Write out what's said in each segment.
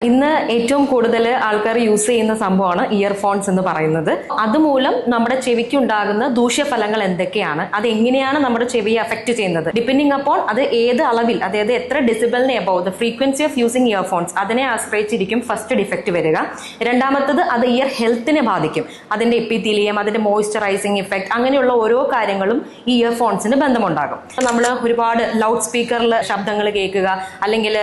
ഇന്ന് ഏറ്റവും കൂടുതൽ ആൾക്കാർ യൂസ് ചെയ്യുന്ന സംഭവമാണ് ഇയർഫോൺസ് എന്ന് പറയുന്നത്. അതുമൂലം നമ്മുടെ ചെവിക്ക് ഉണ്ടാകുന്ന ദൂഷ്യഫലങ്ങൾ എന്തൊക്കെയാണ്, അത് എങ്ങനെയാണ് നമ്മുടെ ചെവിയെ അഫക്ട് ചെയ്യുന്നത്, ഡിപ്പെൻഡിങ് അപ്പോൺ അത് ഏത് അളവിൽ, അതായത് എത്ര ഡെസിബലിനെ above the frequency of using earphones അതിനെ ആശ്രയിച്ചിരിക്കും ഫസ്റ്റ് ഡിഫക്റ്റ് വരിക. രണ്ടാമത്തത് അത് ഇയർ ഹെൽത്തിനെ ബാധിക്കും. അതിന്റെ എപ്പിത്തീലിയം, അതിന്റെ മോയ്സ്ചറൈസിങ് ഇഫക്റ്റ്, അങ്ങനെയുള്ള ഓരോ കാര്യങ്ങളും ഈ ഇയർഫോൺസിന് ബന്ധമുണ്ടാകും. നമ്മൾ ഒരുപാട് ലൗഡ് സ്പീക്കറിൽ ശബ്ദങ്ങൾ കേൾക്കുക, അല്ലെങ്കിൽ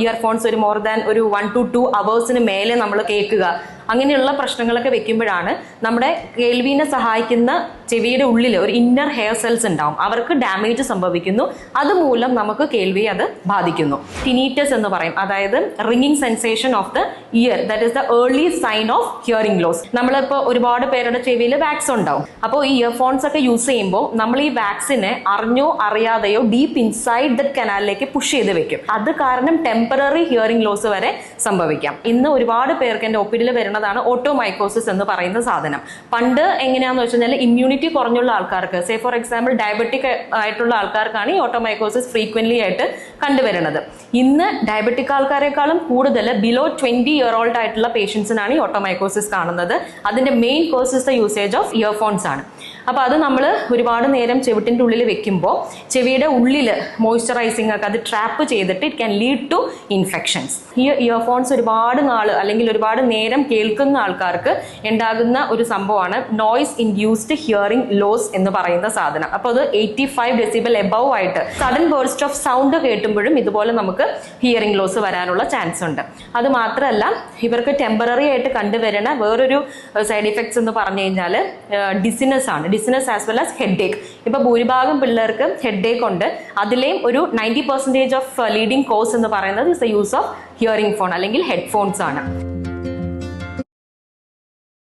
ഇയർഫോൺസ് ഒരു മോർ ദാൻ ഒരു 1 to 2 hours മേലെ നമ്മൾ കേൾക്കുക, അങ്ങനെയുള്ള പ്രശ്നങ്ങളൊക്കെ വെക്കുമ്പോഴാണ് നമ്മുടെ കേൾവിനെ സഹായിക്കുന്ന ചെവിയുടെ ഉള്ളിൽ ഒരു ഇന്നർ ഹെയർ സെൽസ് ഉണ്ടാവും, അവർക്ക് ഡാമേജ് സംഭവിക്കുന്നു. അതുമൂലം നമുക്ക് കേൾവിയെ അത് ബാധിക്കുന്നു. ടിനീറ്റസ് എന്ന് പറയും, അതായത് ringing sensation of the ear, that is the early sign of hearing loss. നമ്മളിപ്പോൾ ഒരുപാട് പേരുടെ ചെവിയിൽ വാക്സ് ഉണ്ടാവും. അപ്പോൾ ഈ ഇയർഫോൺസ് ഒക്കെ യൂസ് ചെയ്യുമ്പോൾ നമ്മൾ ഈ വാക്സിനെ അറിഞ്ഞോ അറിയാതെയോ ഡീപ്പ് ഇൻസൈഡ് ദ കനാലിലേക്ക് പുഷ് ചെയ്ത് വെക്കും. അത് കാരണം ടെമ്പററി ഹിയറിംഗ് ലോസ് വരെ സംഭവിക്കാം. ഇന്ന് ഒരുപാട് പേർക്ക് എൻ്റെ ഒപ്പിഡിൽ വരുന്നതാണ് ഓട്ടോമൈക്കോസിസ് എന്ന് പറയുന്ന സാധനം. പണ്ട് എങ്ങനെയാണെന്ന് വെച്ച് കഴിഞ്ഞാൽ ഇമ്മ്യൂണിറ്റി കുറഞ്ഞുള്ള ആൾക്കാർക്ക്, സേ ഫോർ എക്സാമ്പിൾ ഡയബറ്റിക് ആയിട്ടുള്ള ആൾക്കാർക്കാണ് ഈ ഓട്ടോമൈക്കോസിസ് ഫ്രീക്വന്റ്ലി ആയിട്ട് കണ്ടുവരുന്നത്. ഇന്ന് ഡയബറ്റിക് ആൾക്കാരെക്കാളും കൂടുതൽ ബിലോ 20 year old ആയിട്ടുള്ള പേഷ്യൻസിനാണ് ഈ ഓട്ടോമൈക്കോസിസ് കാണുന്നത്. അതിന്റെ main cause is the usage of earphones ആണ്. അപ്പോൾ അത് നമ്മൾ ഒരുപാട് നേരം ചെവിട്ടിൻ്റെ ഉള്ളിൽ വെക്കുമ്പോൾ ചെവിയുടെ ഉള്ളിൽ മോയ്സ്ചറൈസിങ് ഒക്കെ അത് ട്രാപ്പ് ചെയ്തിട്ട് it can lead to infections. ഈ ഇയർഫോൺസ് ഒരുപാട് നാൾ അല്ലെങ്കിൽ ഒരുപാട് നേരം കേൾക്കുന്ന ആൾക്കാർക്ക് ഉണ്ടാകുന്ന ഒരു സംഭവമാണ് നോയ്സ് ഇൻഡ്യൂസ്ഡ് ഹിയറിംഗ് ലോസ് എന്ന് പറയുന്ന സാധനം. അപ്പോൾ അത് 85 decibel എബവ് ആയിട്ട് സഡൻ ബേർസ്റ്റ് ഓഫ് സൗണ്ട് കേട്ടുമ്പോഴും ഇതുപോലെ നമുക്ക് ഹിയറിംഗ് ലോസ് വരാനുള്ള ചാൻസ് ഉണ്ട്. അത് മാത്രമല്ല, ഇവർക്ക് ടെമ്പററി ആയിട്ട് കണ്ടുവരുന്ന വേറൊരു സൈഡ് ഇഫക്ട്സ് എന്ന് പറഞ്ഞു കഴിഞ്ഞാൽ ഡിസിനസ് ആണ്. Dizziness as well as headache. ഇപ്പൊ ഭൂരിഭാഗം പിള്ളേർക്ക് ഹെഡ് ഏക്ക് ഉണ്ട്. അതിലെയും ഒരു 90% ഓഫ് ലീഡിംഗ് കോസ് എന്ന് പറയുന്നത് is the use of hearing phone അല്ലെങ്കിൽ ഹെഡ്ഫോൺസ് ആണ്.